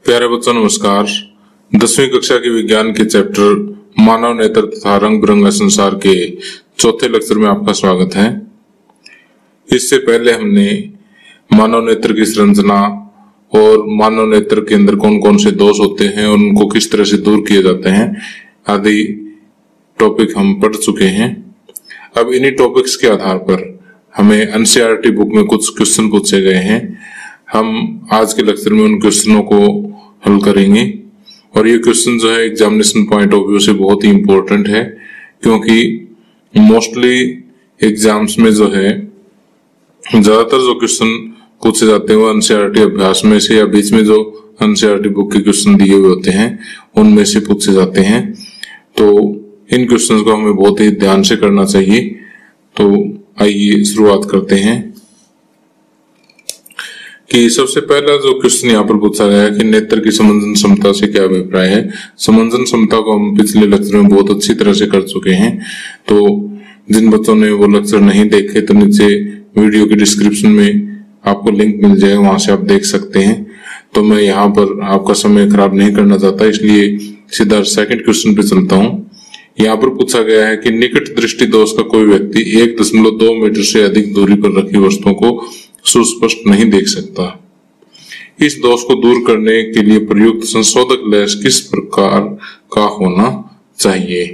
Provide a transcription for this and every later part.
प्यारे बच्चों नमस्कार। 10वीं कक्षा के विज्ञान के चैप्टर मानव नेत्र तथा रंग बिरंगा संसार के चौथे लेक्चर में आपका स्वागत है। इससे पहले हमने मानव नेत्र की संरचना और मानव नेत्र के अंदर कौन कौन से दोष होते हैं और उनको किस तरह से दूर किए जाते हैं आदि टॉपिक हम पढ़ चुके हैं। अब इन्हीं टॉपिक्स के आधार पर हमें एनसीईआरटी बुक में कुछ क्वेश्चन पूछे गए हैं। हम आज के लेक्चर में उन क्वेश्चनों को हल करेंगे और ये क्वेश्चन जो है एग्जामिनेशन पॉइंट ऑफ व्यू से बहुत ही इंपॉर्टेंट है, क्योंकि मोस्टली एग्जाम्स में जो है ज्यादातर जो क्वेश्चन पूछे जाते हैं वो एनसीईआरटी अभ्यास में से या बीच में जो एनसीईआरटी बुक के क्वेश्चन दिए हुए होते हैं उनमें से पूछे जाते हैं। तो इन क्वेश्चन को हमें बहुत ही ध्यान से करना चाहिए। तो आइए शुरुआत करते हैं कि सबसे पहला जो क्वेश्चन यहाँ पर पूछा गया है कि नेत्र की समंजन क्षमता से क्या अभिप्राय है। समंजन क्षमता को हम पिछले लेक्चर में बहुत अच्छी तरह से कर चुके हैं, तो जिन बच्चों ने वो लेक्चर नहीं देखे तो नीचे वीडियो के डिस्क्रिप्शन में आपको लिंक मिल जाएगा, वहां से आप देख सकते हैं। तो मैं यहाँ पर आपका समय खराब नहीं करना चाहता, इसलिए सीधा सेकंड क्वेश्चन पे चलता हूँ। यहाँ पर पूछा गया है कि निकट दृष्टि दोष का कोई व्यक्ति 1.2 मीटर से अधिक दूरी पर रखी वस्तुओं को सुस्पष्ट नहीं देख सकता। इस दोष को दूर करने के लिए प्रयुक्त संशोधक लेंस किस प्रकार का होना चाहिए।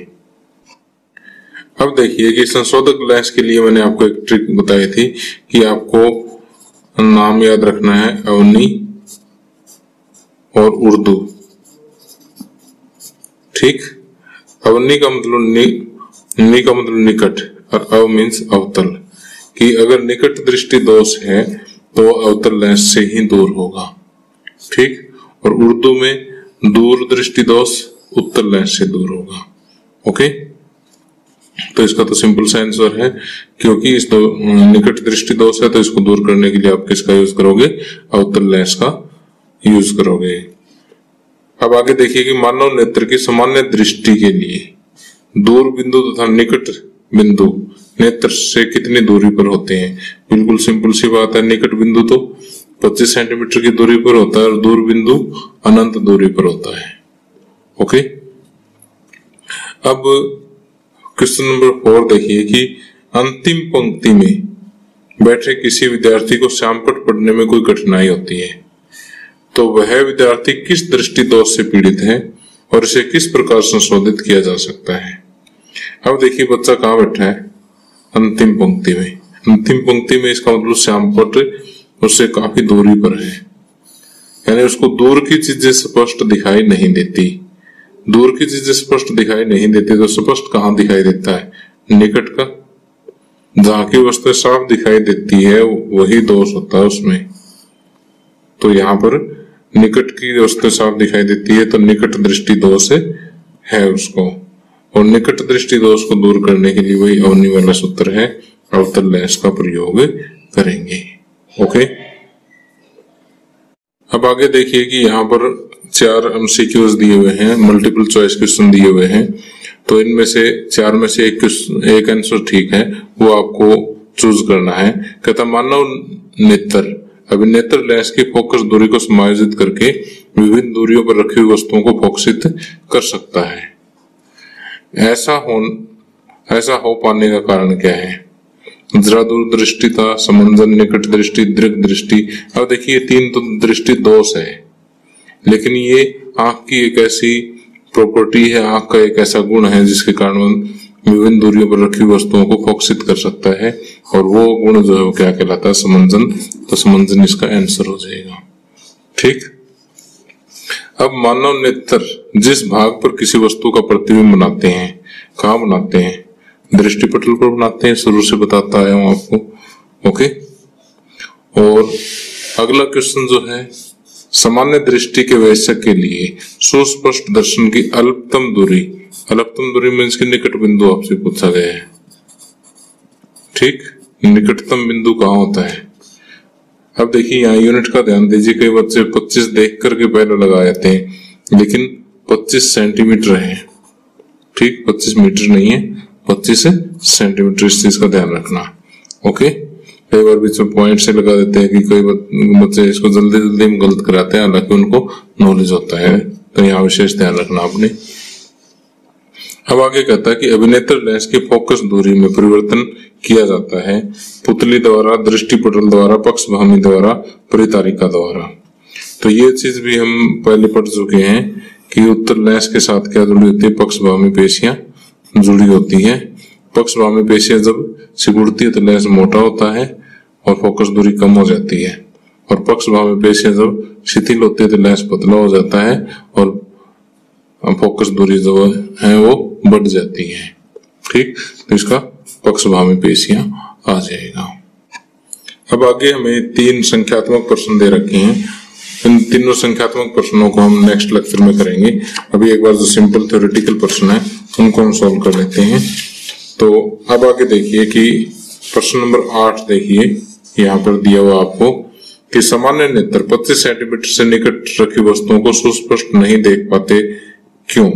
अब देखिए कि संशोधक लेंस के लिए मैंने आपको एक ट्रिक बताई थी कि आपको नाम याद रखना है अवनी और उर्दू। ठीक, अवनी का मतलब नि का मतलब निकट और अव मीन्स अवतल, कि अगर निकट दृष्टि दोष है तो अवतल लेंस से ही दूर होगा। ठीक, और उर्दू में दूर दृष्टि दोष उत्तल लेंस से दूर होगा। ओके, तो इसका तो सिंपल सा आंसर है, क्योंकि इस निकट दृष्टि दोष है तो इसको दूर करने के लिए आप किसका यूज करोगे, अवतल लेंस का यूज करोगे। अब आगे देखिए कि मानव नेत्र की सामान्य दृष्टि के लिए दूर बिंदु तथा निकट बिंदु नेत्र से कितनी दूरी पर होते हैं। बिल्कुल सिंपल सी बात है, निकट बिंदु तो 25 सेंटीमीटर की दूरी पर होता है और दूर बिंदु अनंत दूरी पर होता है। ओके, अब क्वेश्चन नंबर 4 देखिए कि अंतिम पंक्ति में बैठे किसी विद्यार्थी को श्यामपट्ट पढ़ने में कोई कठिनाई होती है तो वह विद्यार्थी किस दृष्टि दोष से पीड़ित है और इसे किस प्रकार संशोधित किया जा सकता है। अब देखिए बच्चा कहाँ बैठा है, अंतिम पंक्ति में। अंतिम पंक्ति में इसका मतलब श्यामपट्ट उससे काफी दूरी पर है, यानी उसको दूर की चीजें स्पष्ट दिखाई नहीं देती। दूर की चीजें स्पष्ट दिखाई नहीं देती तो स्पष्ट कहाँ दिखाई देता है, निकट का। जहां की वस्तु साफ दिखाई देती है वही दोष होता है उसमें। तो यहाँ पर निकट की वस्तु साफ दिखाई देती है तो निकट दृष्टि दोष है उसको, और निकट दृष्टि दोष को दूर करने के लिए वही अवनी वाला सूत्र है, अवतल लेंस का प्रयोग करेंगे। ओके, अब आगे देखिए कि यहाँ पर 4 एमसीक्यूज दिए हुए हैं, मल्टीपल चॉइस क्वेश्चन दिए हुए हैं। तो इनमें से 4 में से एक आंसर ठीक है, वो आपको चूज करना है। कहता मानव नेत्र अभिनेत्र लेंस की फोकस दूरी को समायोजित करके विभिन्न दूरियों पर रखी हुई वस्तुओं को फोकसित कर सकता है। ऐसा हो पाने का कारण क्या है। जरा दूरदृष्टिता, समंजन, निकट दृष्टि, दीर्घ दृष्टि। अब देखिए 3 तो दृष्टि दोष है, लेकिन ये आंख की एक ऐसी प्रॉपर्टी है, आंख का एक ऐसा गुण है जिसके कारण विभिन्न दूरियों पर रखी वस्तुओं को फोकसित कर सकता है, और वो गुण जो है वो क्या कहलाता है, समंजन। तो समंजन इसका आंसर हो जाएगा। ठीक, अब मानव नेत्र जिस भाग पर किसी वस्तु का प्रतिबिंब बनाते हैं, कहाँ बनाते हैं, दृष्टिपटल पर बनाते हैं, शुरू से बताता आया हूं आपको। ओके, और अगला क्वेश्चन जो है सामान्य दृष्टि के वयस्क के लिए सुस्पष्ट दर्शन की अल्पतम दूरी मीन्स की निकट बिंदु आपसे पूछा गया है। ठीक, निकटतम बिंदु कहाँ होता है। अब देखिए यहाँ यूनिट का ध्यान दीजिए, कई बच्चे 25 देख करके पहले लगा जाते हैं, लेकिन 25 सेंटीमीटर है। ठीक, 25 मीटर नहीं है, 25 सेंटीमीटर, इस चीज का ध्यान रखना। ओके, कई बार बीच में पॉइंट से लगा देते हैं कि कई बच्चे इसको जल्दी जल्दी में गलत कराते हैं, हालांकि उनको नॉलेज होता है। तो यहाँ विशेष ध्यान रखना आपने। अब आगे कहता है कि अभिनेत्र लेंस की फोकस दूरी में परिवर्तन किया जाता है पुतली द्वारा, दृष्टिपटल द्वारा, पक्षभामी द्वारा, परितारिका द्वारा। तो ये चीज भी हम पहले पढ़ चुके हैं कि उत्तल लेंस के साथ क्या जुड़ी होती है, पक्षभामी पेशियां जुड़ी होती हैं। पक्षभामी पेशियां जब सिकुड़ती है तो लेंस मोटा होता है और फोकस दूरी कम हो जाती है, और पक्षभामी पेशियां जब शिथिल होती है तो लेंस पतला हो जाता है और फोकस दूरी जो है वो बढ़ जाती है। ठीक, तो इसका पक्षभामी पेशियां आ जाएगा। अब आगे हमें 3 संख्यात्मक प्रश्न दे रखे हैं। इन तीनों संख्यात्मक प्रश्नों को हम नेक्स्ट लेक्चर में करेंगे। अभी एक बार जो सिंपल थ्योरेटिकल प्रश्न है उनको हम सॉल्व कर लेते हैं। तो अब आगे देखिए कि प्रश्न नंबर 8 देखिए, यहाँ पर दिया हुआ आपको कि सामान्य नेत्र 25 सेंटीमीटर से निकट रखी वस्तुओं को सुस्पष्ट नहीं देख पाते, क्यों?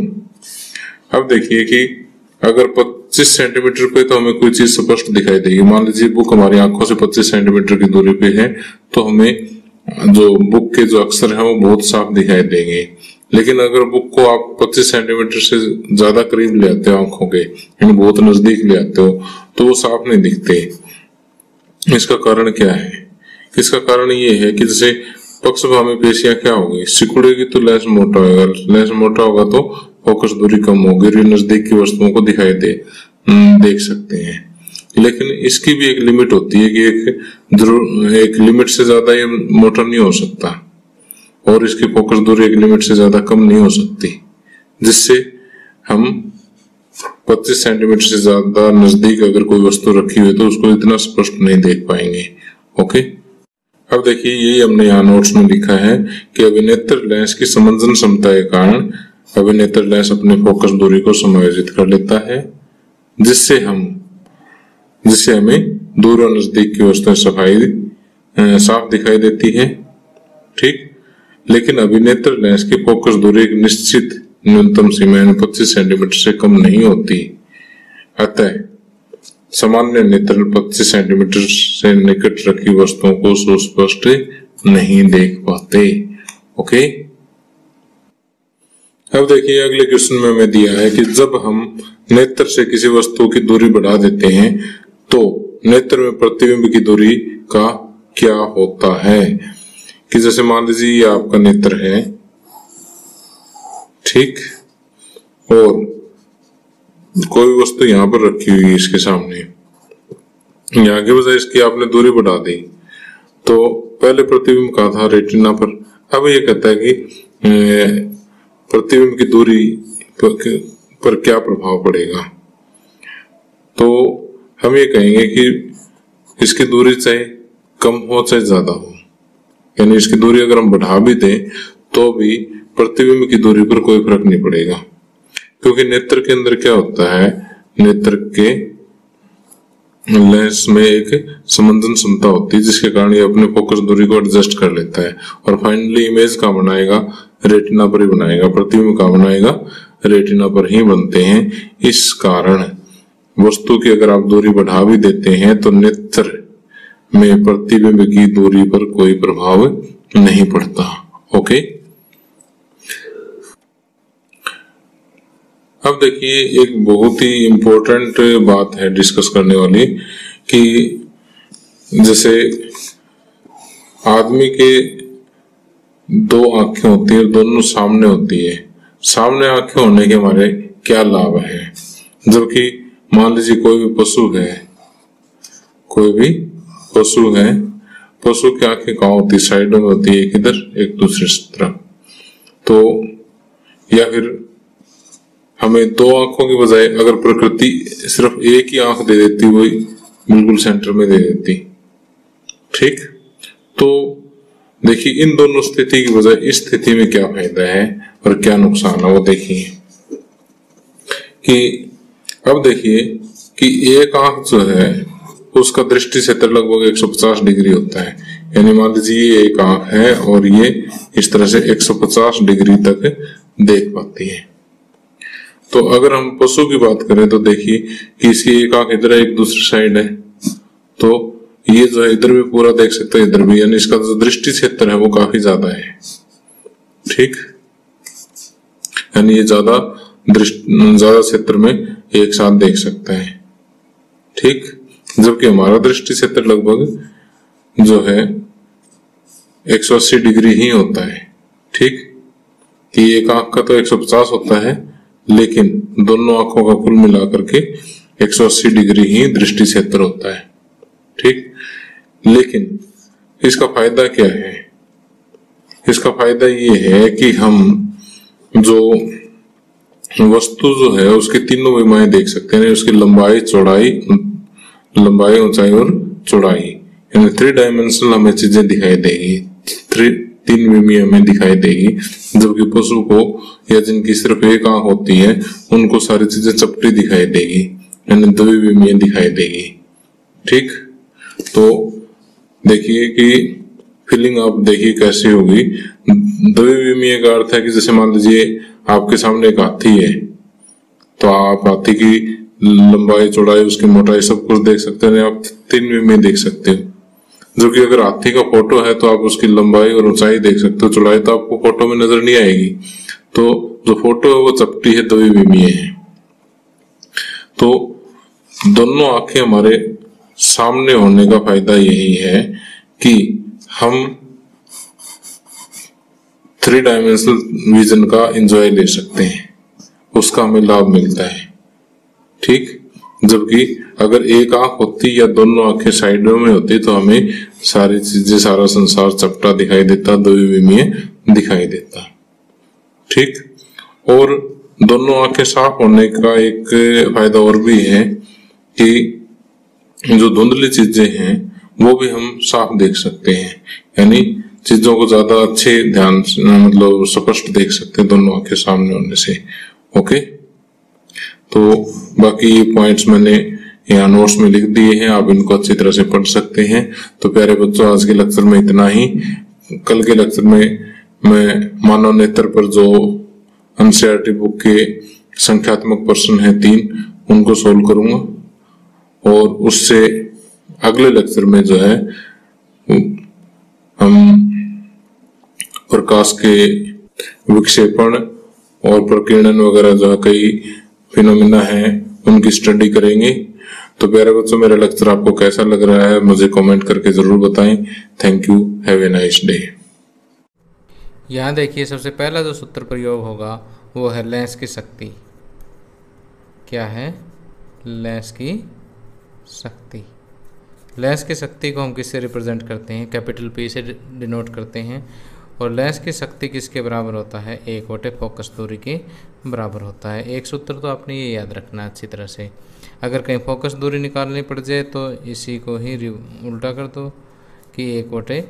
अब देखिए कि अगर 25 सेंटीमीटर पे तो हमें कोई चीज स्पष्ट दिखाई देगी। मान लीजिए बुक हमारी आंखों से 25 सेंटीमीटर की दूरी पे है तो हमें जो बुक के जो अक्षर हैं वो बहुत साफ दिखाई देंगे। लेकिन अगर बुक को आप 25 सेंटीमीटर से ज्यादा करीब ले आते हो आंखों के, यानी बहुत नजदीक ले आते हो, तो वो साफ नहीं दिखते। इसका कारण क्या है? इसका कारण ये है कि जैसे पक्षभामी पेशियां क्या होगी, सिकुड़ेगी तो लेंस मोटा होगा, लेंस मोटा होगा तो फोकस दूरी कम होगी और नजदीक की वस्तुओं को देख सकते हैं। लेकिन इसकी भी एक लिमिट होती है कि एक लिमिट से ज्यादा ये मोटा नहीं हो सकता और इसकी फोकस दूरी एक लिमिट से ज्यादा कम नहीं हो सकती, जिससे हम 25 सेंटीमीटर से ज्यादा नजदीक अगर कोई वस्तु रखी हुई तो उसको इतना स्पष्ट नहीं देख पाएंगे। ओके, अब देखिए यही हमने यहाँ नोट्स में लिखा है कि अभिनेत्र लेंस की संवेदन क्षमता के कारण अभिनेत्र लेंस अपने फोकस दूरी को समायोजित कर लेता है, जिससे हमें दूर और नजदीक की वस्तुएं साफ दिखाई देती है। ठीक, लेकिन अभिनेत्र लेंस की फोकस दूरी एक निश्चित न्यूनतम सीमा यानी 25 सेंटीमीटर से कम नहीं होती। अतः सामान्य नेत्र 25 सेंटीमीटर से निकट रखी वस्तुओं को सुस्पष्ट नहीं देख पाते। ओके, अब देखिए अगले क्वेश्चन में हमें दिया है कि जब हम नेत्र से किसी वस्तु की दूरी बढ़ा देते हैं तो नेत्र में प्रतिबिंब की दूरी का क्या होता है। कि जैसे मान लीजिए ये आपका नेत्र है, ठीक, और कोई वस्तु यहाँ पर रखी हुई है इसके सामने, यहाँ के बजाय इसकी आपने दूरी बढ़ा दी तो पहले प्रतिबिंब कहाँ था, रेटिना पर। अब ये कहता है कि प्रतिबिंब की दूरी पर क्या प्रभाव पड़ेगा। तो हम ये कहेंगे कि इसकी दूरी चाहे कम हो चाहे ज्यादा हो, यानी इसकी दूरी अगर हम बढ़ा भी दें तो भी प्रतिबिंब की दूरी पर कोई फर्क नहीं पड़ेगा, क्योंकि नेत्र के अंदर क्या होता है, नेत्र के लेंस में एक संवेदन क्षमता होती है जिसके कारण ये अपने फोकस दूरी को एडजस्ट कर लेता है और फाइनली इमेज कहाँ बनाएगा, रेटिना पर ही बनाएगा। प्रतिबिंब कहाँ बनाएगा, रेटिना पर ही बनते हैं। इस कारण वस्तु की अगर आप दूरी बढ़ा भी देते हैं तो नेत्र में प्रतिबिंब की दूरी पर कोई प्रभाव नहीं पड़ता। ओके, अब देखिए एक बहुत ही इंपॉर्टेंट बात है डिस्कस करने वाली कि जैसे आदमी के 2 आंखें होती है, दोनों सामने होती है। सामने आंखें होने के हमारे क्या लाभ है, जबकि मान लीजिए कोई भी पशु है, पशु की आंखें कहाँ होती है, साइडों में होती है, एक इधर एक दूसरी तरफ। तो या फिर हमें 2 आंखों की बजाय अगर प्रकृति सिर्फ एक ही आंख दे देती, वही बिल्कुल सेंटर में दे देती, ठीक, तो देखिए इन दोनों स्थिति की बजाय इस स्थिति में क्या फायदा है और क्या नुकसान है वो देखिए। कि अब देखिए कि एक आंख जो है उसका दृष्टि क्षेत्र लगभग 150 डिग्री होता है, यानी मान लीजिए ये एक आंख है और ये इस तरह से 150 डिग्री तक देख पाती है। तो अगर हम पशु की बात करें तो देखिए कि इसकी एक आंख इधर है, एक दूसरी साइड है, तो ये जो है इधर भी पूरा देख सकते हैं, इधर भी, यानी इसका जो दृष्टि क्षेत्र है वो काफी ज्यादा है। ठीक, यानी ये ज्यादा क्षेत्र में एक साथ देख सकता है। ठीक, जबकि हमारा दृष्टि क्षेत्र लगभग जो है 180 डिग्री ही होता है। ठीक, कि एक आंख का तो 150 होता है, लेकिन दोनों आंखों का कुल मिलाकर के 180 डिग्री ही दृष्टि क्षेत्र होता है। ठीक, लेकिन इसका फायदा क्या है? इसका फायदा ये है कि हम जो वस्तु जो है उसकी तीनों विमाएं देख सकते हैं, उसकी लंबाई, ऊंचाई और चौड़ाई, यानी 3 डायमेंशनल हमें चीजें दिखाई देगी, 3 विमीय हमें दिखाई देगी। जबकि पशु को या जिनकी सिर्फ एक आंख होती है उनको सारी चीजें चपटी दिखाई देगी, यानी द्विविमीय दिखाई देगी। ठीक, तो देखिए कि फीलिंग आप देखिए कैसी होगी। द्विविमीय का अर्थ है कि जैसे मान लीजिए आपके सामने एक हाथी है, तो आप हाथी की लंबाई, चौड़ाई, उसकी मोटाई सब कुछ देख सकते हैं, आप 3 विमीय देख सकते हो। जो कि अगर हाथी का फोटो है तो आप उसकी लंबाई और ऊंचाई देख सकते हो, चौड़ाई तो आपको फोटो में नजर नहीं आएगी। तो जो फोटो है वो चपटी है, द्विविमीय है। तो दोनों आंखें हमारे सामने होने का फायदा यही है कि हम 3 डायमेंशनल विजन का एंजॉय ले सकते हैं, उसका हमें लाभ मिलता है। ठीक, जबकि अगर एक आंख होती या दोनों आंखें साइडों में होती तो हमें सारी चीजें, सारा संसार चपटा दिखाई देता, द्विविमीय दिखाई देता। ठीक, और दोनों आंखें साफ होने का एक फायदा और भी है कि जो धुंधली चीजें हैं वो भी हम साफ देख सकते हैं, यानी चीजों को ज्यादा अच्छे ध्यान से, मतलब स्पष्ट देख सकते हैं दोनों आंखें सामने होने से। ओके, तो बाकी ये पॉइंट्स मैंने यहाँ नोट्स में लिख दिए हैं, आप इनको अच्छी तरह से पढ़ सकते हैं। तो प्यारे बच्चों, आज के लेक्चर में इतना ही। कल के लेक्चर में मैं मानव नेत्र पर जो एनसीईआरटी बुक के संख्यात्मक प्रश्न हैं 3, उनको सोल्व करूंगा, और उससे अगले लेक्चर में जो है हम प्रकाश के विक्षेपण और प्रकीर्णन वगैरह जो है कई फिनोमिना हैं उनकी स्टडी करेंगे। तो प्यारे बच्चों, मेरा लेक्चर आपको कैसा लग रहा है मुझे कमेंट करके जरूर बताएं। Thank you, have a nice day. यहाँ देखिए, सबसे पहला जो सूत्र प्रयोग होगा वो है लेंस की शक्ति। क्या है? लेंस की शक्ति। लेंस की शक्ति को हम किससे रिप्रेजेंट करते हैं? कैपिटल P से डिनोट करते हैं। और लेंस की शक्ति किसके बराबर होता है? 1 फोकस दूरी के बराबर होता है। एक सूत्र तो आपने ये याद रखना अच्छी तरह से। अगर कहीं फोकस दूरी निकालनी पड़ जाए तो इसी को ही उल्टा कर दो कि 1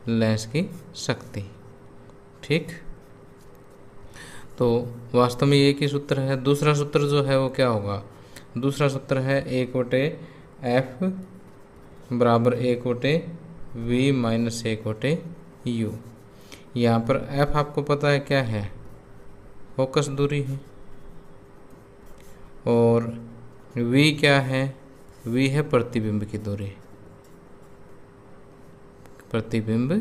लेंस की शक्ति। ठीक, तो वास्तव में एक ही सूत्र है। दूसरा सूत्र जो है वो क्या होगा? दूसरा सूत्र है 1 F बराबर 1 V माइनस 1 U। यहाँ पर F आपको पता है क्या है? फोकस दूरी है। और V क्या है? V है प्रतिबिंब की दूरी, प्रतिबिंब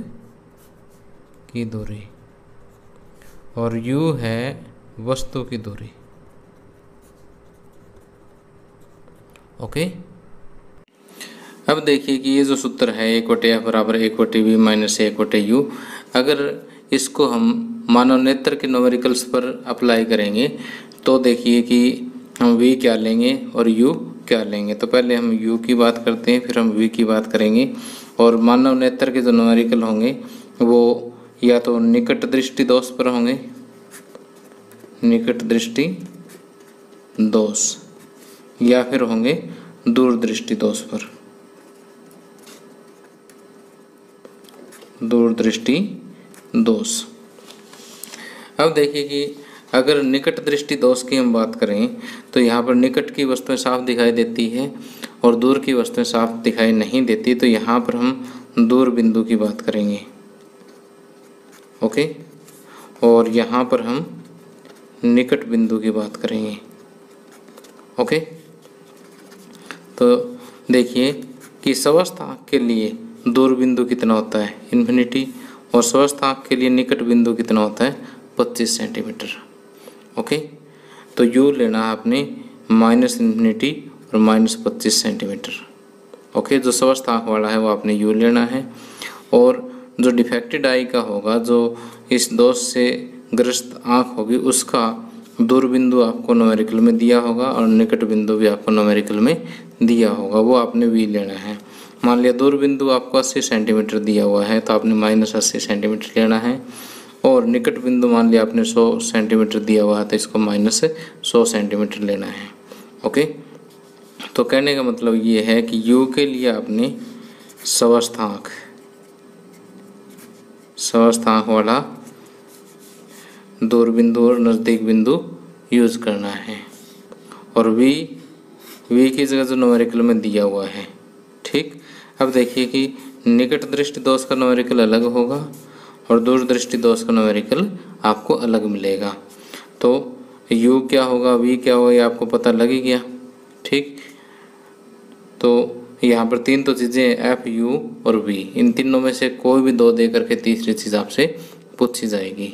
की दूरी। और U है वस्तु की दूरी। ओके, अब देखिए कि ये जो सूत्र है 1 F बराबर 1 V माइनस 1 U, अगर इसको हम मानव नेत्र के न्यूमेरिकल्स पर अप्लाई करेंगे तो देखिए कि हम V क्या लेंगे और U क्या लेंगे। तो पहले हम U की बात करते हैं, फिर हम V की बात करेंगे। और मानव नेत्र के जो न्यूमेरिकल होंगे वो या तो निकट दृष्टि दोष पर होंगे, निकट दृष्टि दोष, या फिर होंगे दूरदृष्टि दोष पर, दूरदृष्टि दोष। अब देखिए कि अगर निकट दृष्टि दोष की हम बात करें तो यहाँ पर निकट की वस्तुएं साफ दिखाई देती है और दूर की वस्तुएं साफ दिखाई नहीं देती। तो यहाँ पर हम दूर बिंदु की बात करेंगे। ओके, और यहाँ पर हम निकट बिंदु की बात करेंगे। ओके, तो देखिए कि समस्त आँख के लिए दूर बिंदु कितना होता है? इन्फिनिटी। और स्वस्थांक के लिए निकट बिंदु कितना होता है 25 सेंटीमीटर। ओके, तो यू लेना है आपने -∞ और -25 सेंटीमीटर। ओके, जो स्वस्थांक वाला है वो आपने यू लेना है। और जो डिफेक्टेड आई का होगा, जो इस दोष से ग्रस्त आँख होगी, उसका दूर बिंदु आपको न्यूमेरिकल में दिया होगा और निकट बिंदु भी आपको न्यूमेरिकल में दिया होगा, वो आपने वी लेना है। मान लिया दूर बिंदु आपको 80 सेंटीमीटर दिया हुआ है तो आपने -80 सेंटीमीटर लेना है। और निकट बिंदु मान लिया आपने 100 सेंटीमीटर दिया हुआ है तो इसको -100 सेंटीमीटर लेना है। ओके, तो कहने का मतलब ये है कि यू के लिए आपने स्वस्थांक वाला दूर बिंदु और नज़दीक बिंदु यूज करना है। और वी की जगह जो न्यूमेरिकल में दिया हुआ है। ठीक, अब देखिए कि निकट दृष्टि दोष का न्यूमेरिकल अलग होगा और दूर दृष्टि दोष का न्यूमेरिकल आपको अलग मिलेगा। तो u क्या होगा, v क्या होगा, ये आपको पता लग ही गया। ठीक, तो यहाँ पर तीन तो चीज़ें f, u और v, इन तीनों में से कोई भी दो दे करके तीसरी चीज़ आपसे पूछी जाएगी।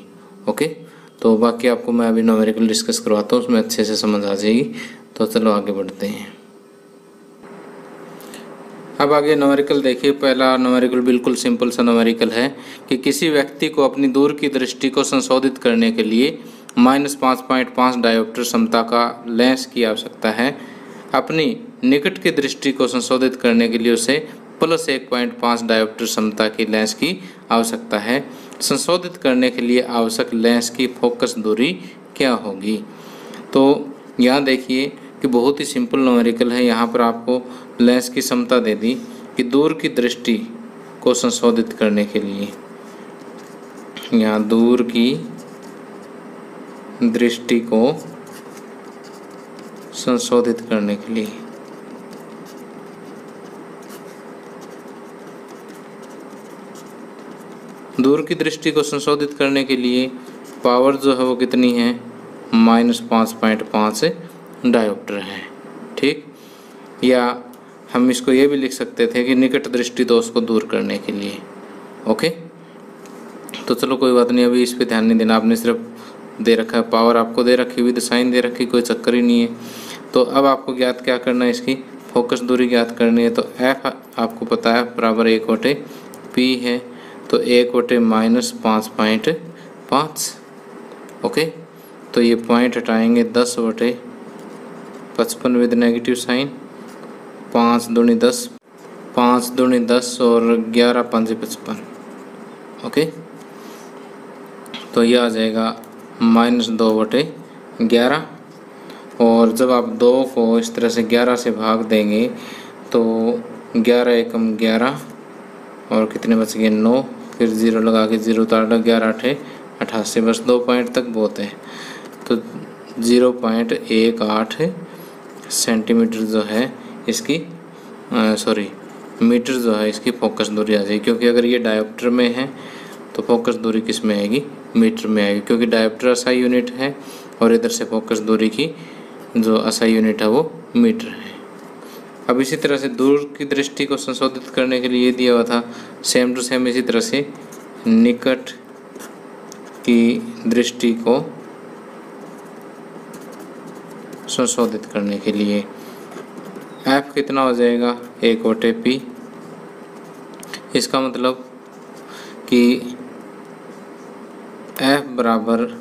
ओके, तो बाकी आपको मैं अभी न्यूमेरिकल डिस्कस करवाता हूँ, उसमें अच्छे से समझ आ जाएगी। तो चलो आगे बढ़ते हैं। अब आगे न्यूमेरिकल देखिए। पहला न्यूमेरिकल बिल्कुल सिंपल सा न्यूमेरिकल है कि किसी व्यक्ति को अपनी दूर की दृष्टि को संशोधित करने के लिए -5.5 डायोप्टर क्षमता का लेंस की आवश्यकता है। अपनी निकट की दृष्टि को संशोधित करने के लिए उसे +1.5 डायोप्टर क्षमता की लेंस की आवश्यकता है। संशोधित करने के लिए आवश्यक लेंस की फोकस दूरी क्या होगी? तो यहाँ देखिए कि बहुत ही सिंपल न्यूमेरिकल है। यहाँ पर आपको लेंस की क्षमता दे दी कि दूर की दृष्टि को संशोधित करने के लिए, यहाँ दूर की दृष्टि को संशोधित करने के लिए पावर जो है वो कितनी है, -5.5 डायोप्टर है। ठीक, या हम इसको ये भी लिख सकते थे कि निकट दृष्टि दोष को दूर करने के लिए। ओके, तो चलो कोई बात नहीं, अभी इस पे ध्यान नहीं देना। आपने सिर्फ दे रखा है पावर, आपको दे रखी हुई साइन दे रखी, कोई चक्कर ही नहीं है। तो अब आपको ज्ञात क्या करना है, इसकी फोकस दूरी ज्ञात करनी है। तो एफ आपको पता है बराबर 1/p है, तो 1/-5.5। ओके, तो ये पॉइंट हटाएंगे 10/55 विद नेगेटिव साइन, 5 दूनी 10, 5 दूनी 10 और 11 5 55। ओके, तो ये आ जाएगा -2/11। और जब आप 2 को इस तरह से 11 से भाग देंगे तो 11 एकम 11 और कितने बच गए 9, फिर 0 लगा के 0 उतार लो, 11 × 8 88, बस 2 पॉइंट तक बहुत है। तो 0.18 सेंटीमीटर जो है इसकी मीटर जो है इसकी फोकस दूरी आ जाएगी। क्योंकि अगर ये डायोप्टर में है तो फोकस दूरी किस में आएगी, मीटर में आएगी, क्योंकि डायोप्टर SI यूनिट है और इधर से फोकस दूरी की जो SI यूनिट है वो मीटर है। अब इसी तरह से दूर की दृष्टि को संशोधित करने के लिए दिया हुआ था, सेम टू सेम इसी तरह से निकट की दृष्टि को संशोधित करने के लिए F कितना हो जाएगा, 1/p। इसका मतलब कि F बराबर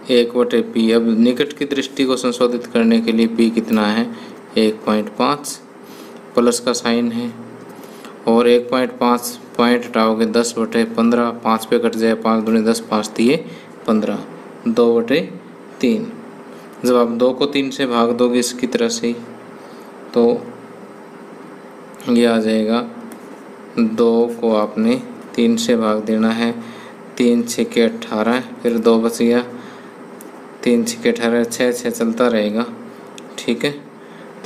1/p। अब निकट की दृष्टि को संशोधित करने के लिए p कितना है, 1.5, प्लस का साइन है। और 1.5 पॉइंट हटाओगे 10/15, 5 पे कट जाए, 5 दूनी 10, 5 तिये 15, 2/3। जब आप 2 को 3 से भाग दोगे इसकी तरह से तो ये आ जाएगा, 2 को आपने 3 से भाग देना है, 3 × 6 = 18, फिर 2 बच गया, 3 × 6 = 18, 6 चलता रहेगा। ठीक है,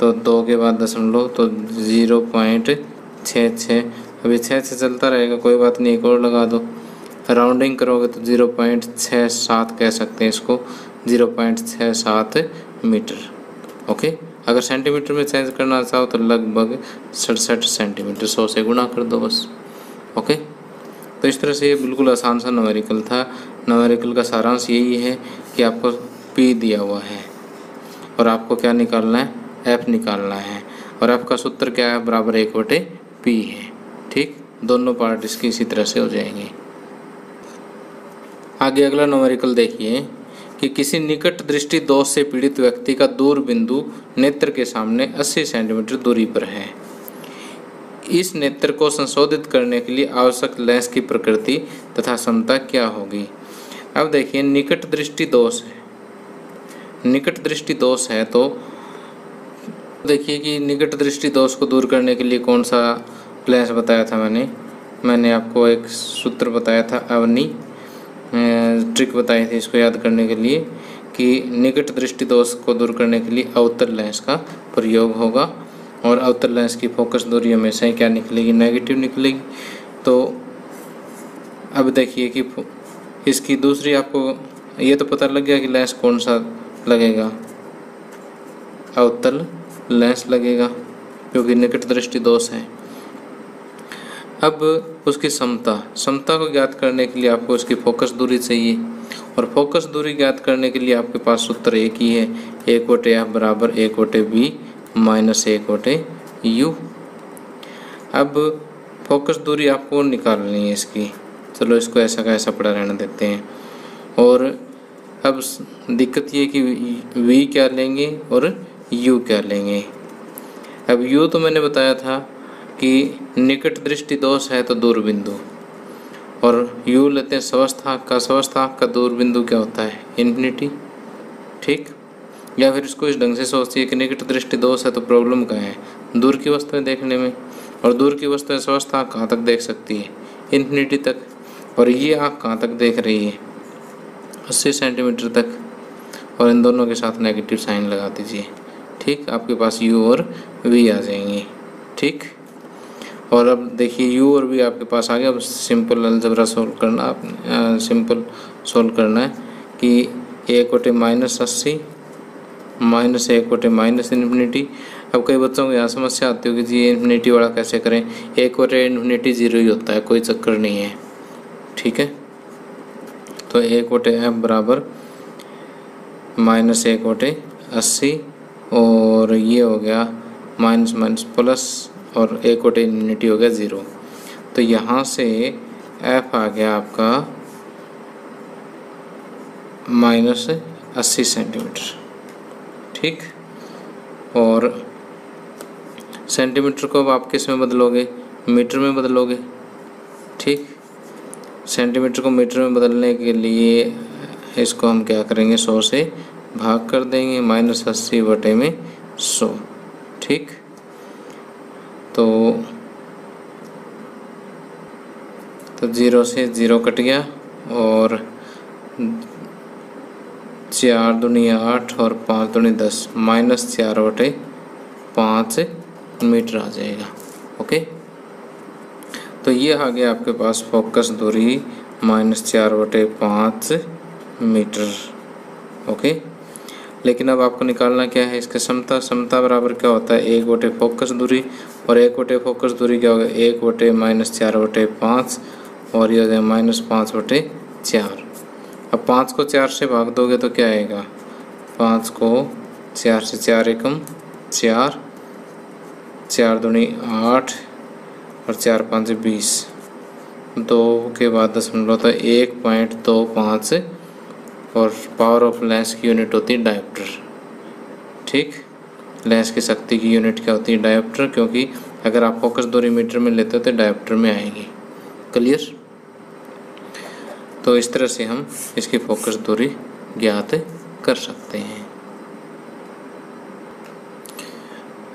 तो 2 के बाद दशमलव, तो 0.66, अभी 6 चलता रहेगा, कोई बात नहीं, एक और लगा दो। राउंडिंग करोगे तो 0.67 कह सकते हैं इसको, 0.67 मीटर। ओके, अगर सेंटीमीटर में चेंज करना चाहो तो लगभग 67 सेंटीमीटर, 100 से गुणा कर दो बस। ओके, तो तो इस तरह से ये बिल्कुल आसान सा न्यूमेरिकल था। न्यूमेरिकल का सारांश यही है कि आपको P दिया हुआ है और आपको क्या निकालना है, F निकालना है, और F का सूत्र क्या है, बराबर 1/P है। ठीक, दोनों पार्ट इसकी इसी तरह से हो जाएंगे। आगे अगला न्यूमेरिकल देखिए कि किसी निकट दृष्टि दोष से पीड़ित व्यक्ति का दूर बिंदु नेत्र के सामने 80 सेंटीमीटर दूरी पर है। इस नेत्र को संशोधित करने के लिए आवश्यक लेंस की प्रकृति तथा क्षमता क्या होगी। अब देखिए निकट दृष्टि दोष है, निकट दृष्टि दोष है तो देखिए कि निकट दृष्टि दोष को दूर करने के लिए कौन सा लेंस बताया था मैंने आपको एक सूत्र बताया था, अवनी ट्रिक बताई थी इसको याद करने के लिए कि निकट दृष्टि दोष को दूर करने के लिए अवतल लेंस का प्रयोग होगा, और अवतल लेंस की फोकस दूरी हमेशा ही क्या निकलेगी, नेगेटिव निकलेगी। तो अब देखिए कि इसकी दूसरी, आपको ये तो पता लग गया कि लेंस कौन सा लगेगा, अवतल लेंस लगेगा क्योंकि निकट दृष्टि दोष है। अब उसकी समता को ज्ञात करने के लिए आपको उसकी फोकस दूरी चाहिए, और फोकस दूरी ज्ञात करने के लिए आपके पास सूत्र एक ही है, 1/F बराबर 1/B माइनस 1/U। अब फोकस दूरी आपको निकालनी है इसकी, चलो इसको ऐसा का ऐसा पड़ा रहने देते हैं। और अब दिक्कत ये कि V क्या लेंगे और U क्या लेंगे। अब U तो मैंने बताया था कि निकट दृष्टि दोष है तो दूर बिंदु, और U लेते हैं स्वस्थांक का। स्वस्थांक का दूर बिंदु क्या होता है, इन्फिनिटी। ठीक, या फिर इसको इस ढंग से सोचिए कि निकट दृष्टि दोष है तो प्रॉब्लम क्या है, दूर की वस्तुएं देखने में, और दूर की वस्तुएं स्वस्थांक कहाँ तक देख सकती है, इन्फिनिटी तक, और ये आँख कहाँ तक देख रही है, 80 सेंटीमीटर तक, और इन दोनों के साथ नेगेटिव साइन लगा दीजिए। ठीक, आपके पास U और V आ जाएंगे। ठीक, और अब देखिए U और V आपके पास आ गया। अब सिंपल अलजेब्रा सोल्व करना, आपने सिंपल सोल्व करना है कि 1/80 माइनस 1/- माइनस इन्फिनिटी। अब कई बच्चों को यहाँ समस्या आती होगी जी इन्फिनिटी वाला कैसे करें, 1/इन्फिनिटी 0 ही होता है, कोई चक्कर नहीं है। ठीक है, तो 1/F बराबर माइनस 1/80, और ये हो गया माइनस माइनस प्लस, और 1/इन्फिनिटी हो गया 0। तो यहाँ से F आ गया आपका माइनस 80 सेंटीमीटर। ठीक, और सेंटीमीटर को अब आप किस में बदलोगे, मीटर में बदलोगे। ठीक, सेंटीमीटर को मीटर में बदलने के लिए इसको हम क्या करेंगे, 100 से भाग कर देंगे, माइनस 80/100। ठीक, तो 0 से 0 कट गया, और 4 दूनी 8 और 5 दूनी 10, माइनस 4/5 मीटर आ जाएगा। ओके, तो ये आ गया आपके पास फोकस दूरी माइनस 4/5 मीटर। ओके, लेकिन अब आपको निकालना क्या है, इसका समता बराबर क्या होता है, 1/, फोकस दूरी, और 1/, फोकस दूरी क्या होगा, 1/, माइनस 4/5, और ये हो जाए माइनस 5/4। अब 5 को 4 से भाग दोगे तो क्या आएगा, 5 को 4 से 4 एकम 4, 4 दूनी 8, और 4 5 20, 2 के बाद दशमलव तो 1.25, और पावर ऑफ लेंस की यूनिट होती है डायोप्टर। ठीक, लेंस की शक्ति की यूनिट क्या होती है, डायोप्टर, क्योंकि अगर आप फोकस दूरी मीटर में लेते हो तो डायोप्टर में आएगी। क्लियर। तो इस तरह से हम इसकी फोकस दूरी ज्ञात कर सकते हैं।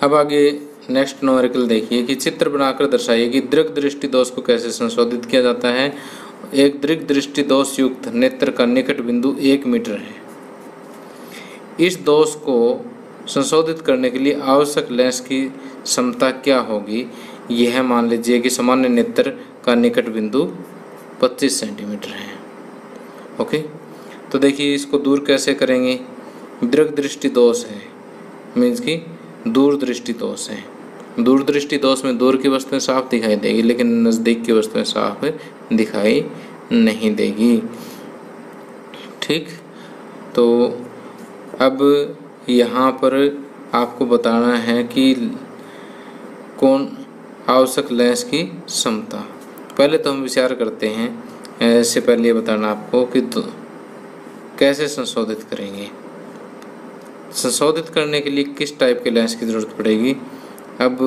अब आगे नेक्स्ट न्यूमेरिकल देखिए कि चित्र बनाकर दर्शाइए कि दृक दृष्टि दोष को कैसे संशोधित किया जाता है। एक दृक दृष्टि दोष युक्त नेत्र का निकट बिंदु 1 मीटर है। इस दोष को संशोधित करने के लिए आवश्यक लेंस की क्षमता क्या होगी। यह मान लीजिए कि सामान्य नेत्र का निकट बिंदु 25 सेंटीमीटर है। ओके, तो देखिए इसको दूर कैसे करेंगे। दृक दृष्टि दोष है, मीन्स कि दूर दृष्टि दोष है। दूर दृष्टि दोष में दूर की वस्तुएं साफ दिखाई देगी लेकिन नज़दीक की वस्तुएं साफ दिखाई नहीं देगी। ठीक, तो अब यहाँ पर आपको बताना है कि कौन आवश्यक लेंस की क्षमता। पहले तो हम विचार करते हैं, इससे पहले ये बताना आपको कि कैसे संशोधित करेंगे। संशोधित करने के लिए किस टाइप के लेंस की ज़रूरत पड़ेगी। अब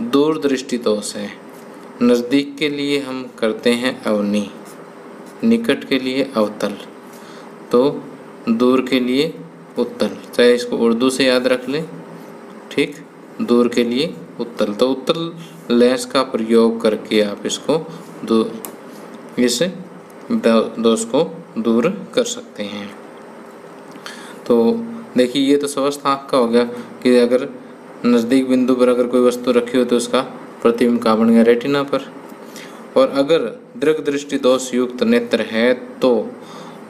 दूरदृष्टि दोष है, नज़दीक के लिए हम करते हैं अवनी, निकट के लिए अवतल, तो दूर के लिए उत्तल। चाहे इसको उर्दू से याद रख लें। ठीक, दूर के लिए उत्तल, तो उत्तल लेंस का प्रयोग करके आप इसको इस दोष को दूर कर सकते हैं। तो देखिए, ये तो स्वस्थ आँख का हो गया कि अगर नज़दीक बिंदु पर अगर कोई वस्तु रखी हो तो उसका प्रतिबिंब कहाँ बन गया, रेटिना पर। और अगर दीर्घ दृष्टि दोष युक्त नेत्र है तो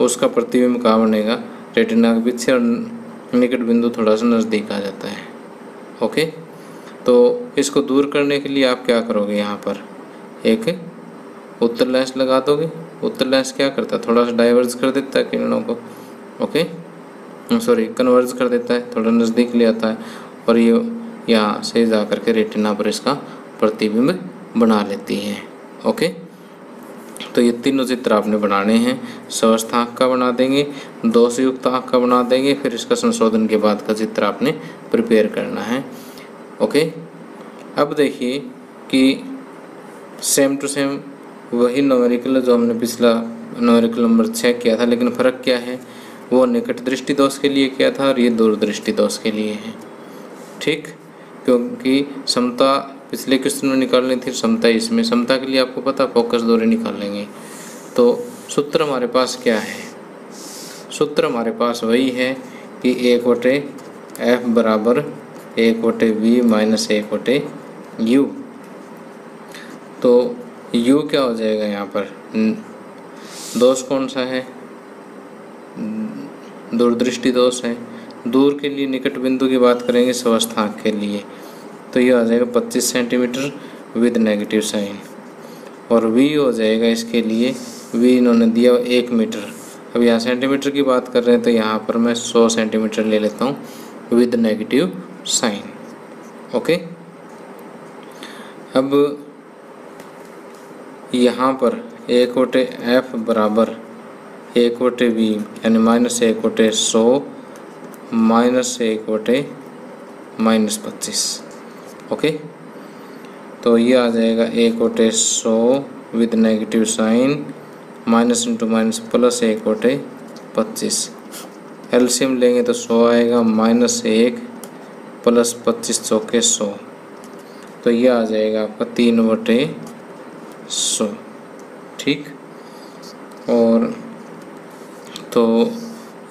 उसका प्रतिबिंब कहाँ बनेगा, रेटिना के पीछे, और निकट बिंदु थोड़ा सा नज़दीक आ जाता है। ओके, तो इसको दूर करने के लिए आप क्या करोगे, यहाँ पर एक उत्तल लेंस लगा दोगे। उत्तल लेंस क्या करता है, थोड़ा सा डाइवर्ज कर देता है किरणों को। ओके, सॉरी, कन्वर्ज कर देता है, थोड़ा नज़दीक ले आता है, और ये यहाँ से जा करके रेटिना पर इसका प्रतिबिंब बना लेती है। ओके, तो ये तीनों चित्र आपने बनाने हैं। स्वस्थ आँख का बना देंगे, दोषयुक्त आँख का बना देंगे, फिर इसका संशोधन के बाद का चित्र आपने प्रिपेयर करना है। ओके, अब देखिए कि सेम टू सेम वही न्यूमेरिकल जो हमने पिछला न्यूमेरिकल नंबर 6 किया था, लेकिन फ़र्क क्या है, वो निकट दृष्टि दोष के लिए किया था और ये दूर दृष्टि दोष के लिए है। ठीक, क्योंकि समता पिछले क्वेश्चन में निकालनी थी, समता इसमें, समता के लिए आपको पता फोकस दूरी निकालेंगे। तो सूत्र हमारे पास क्या है, सूत्र हमारे पास वही है कि 1/f बराबर 1/v माइनस 1/u। तो u क्या हो जाएगा, यहाँ पर दोष कौन सा है, दूरदृष्टि दोष है। दूर के लिए निकट बिंदु की बात करेंगे स्वस्थ आँख के लिए, तो ये आ जाएगा 25 सेंटीमीटर विद नेगेटिव साइन, और v हो जाएगा इसके लिए, v इन्होंने दिया 1 मीटर। अब यहाँ सेंटीमीटर की बात कर रहे हैं तो यहाँ पर मैं 100 सेंटीमीटर ले लेता हूँ विद नेगेटिव साइन। ओके, अब यहाँ पर 1/f बराबर 1/v यानी माइनस 1/100 माइनस 1/-25। ओके, तो ये आ जाएगा 1/100 with negative sign minus into minus plus 1/25। LCM लेंगे तो 100 आएगा, -1 प्लस 25 चौके 100, तो ये आ जाएगा आपका 3/100। ठीक, और तो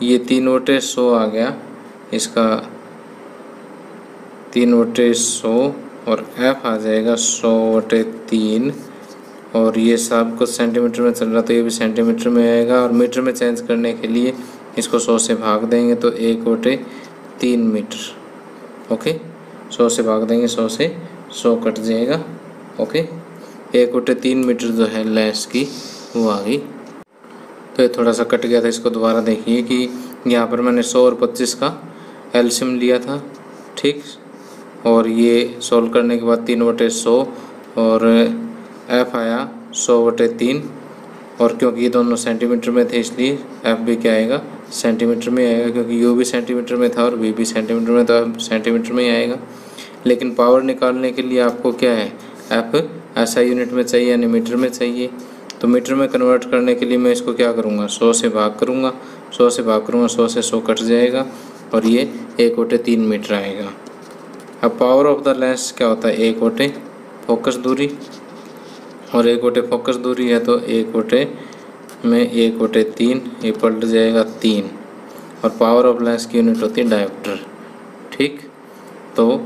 ये 3/100 आ गया, इसका 3/100, और f आ जाएगा 100/3, और ये सब कुछ सेंटीमीटर में चल रहा तो ये भी सेंटीमीटर में आएगा, और मीटर में चेंज करने के लिए इसको 100 से भाग देंगे तो 1/3 मीटर। ओके, 100 से भाग देंगे, 100 से 100 कट जाएगा। ओके, 1/3 मीटर जो है लेंस की वो आ गई। तो ये थोड़ा सा कट गया था, इसको दोबारा देखिए कि यहाँ पर मैंने 100 और 25 का एलसीएम लिया था। ठीक, और ये सोल्व करने के बाद 3/100 और f आया 100/3, और क्योंकि ये दोनों सेंटीमीटर में थे इसलिए f भी क्या आएगा, सेंटीमीटर में आएगा, क्योंकि u भी सेंटीमीटर में था और v भी सेंटीमीटर में, तो f सेंटीमीटर में ही आएगा। लेकिन पावर निकालने के लिए आपको क्या है, f ऐसा यूनिट में चाहिए यानी मीटर में चाहिए, तो मीटर में कन्वर्ट करने के लिए मैं इसको क्या करूँगा, 100 से भाग करूँगा, 100 से भाग करूँगा, 100 से 100 कट जाएगा, और ये 1/3 मीटर आएगा। अब पावर ऑफ द लेंस क्या होता है, 1/, फोकस दूरी, और 1/, फोकस दूरी है तो 1/, में 1/3, ये पलट जाएगा 3, और पावर ऑफ लेंस की यूनिट होती है डायोप्टर। ठीक, तो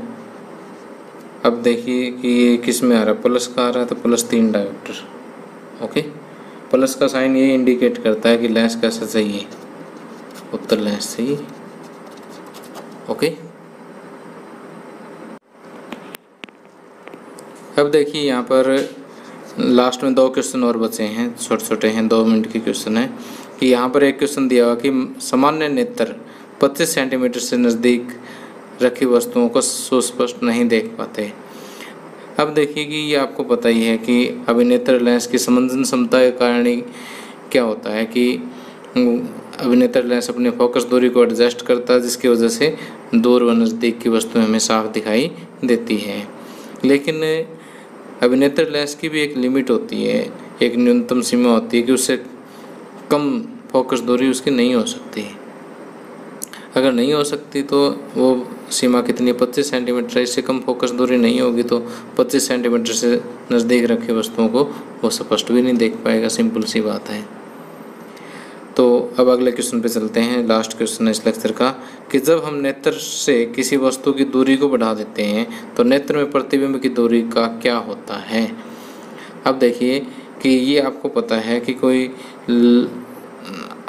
अब देखिए कि ये किस में आ रहा है, प्लस का आ रहा है, तो +3 डायोप्टर। ओके, प्लस का साइन ये इंडिकेट करता है कि लेंस कैसा चाहिए, उत्तल लेंस चाहिए। ओके, अब देखिए यहाँ पर लास्ट में 2 क्वेश्चन और बचे हैं, छोटे छोटे हैं, 2 मिनट के क्वेश्चन है। कि यहाँ पर एक क्वेश्चन दिया हुआ कि सामान्य नेत्र 25 सेंटीमीटर से नज़दीक रखी वस्तुओं को सुस्पष्ट नहीं देख पाते। अब देखिए कि ये आपको पता ही है कि अभिनेत्र लेंस की संवेदन क्षमता के कारण ही क्या होता है कि अभिनेत्र लेंस अपनी फोकस दूरी को एडजस्ट करता है, जिसकी वजह से दूर व नज़दीक की वस्तुएं हमें साफ दिखाई देती है। लेकिन अभिनेत्र लेंस की भी एक लिमिट होती है, एक न्यूनतम सीमा होती है कि उससे कम फोकस दूरी उसकी नहीं हो सकती। अगर नहीं हो सकती तो वो सीमा कितनी, 25 सेंटीमीटर, इससे कम फोकस दूरी नहीं होगी तो 25 सेंटीमीटर से नज़दीक रखी वस्तुओं को वो स्पष्ट भी नहीं देख पाएगा। सिंपल सी बात है। तो अब अगले क्वेश्चन पे चलते हैं। लास्ट क्वेश्चन है इस लेक्चर का कि जब हम नेत्र से किसी वस्तु की दूरी को बढ़ा देते हैं तो नेत्र में प्रतिबिंब की दूरी का क्या होता है। अब देखिए कि ये आपको पता है कि कोई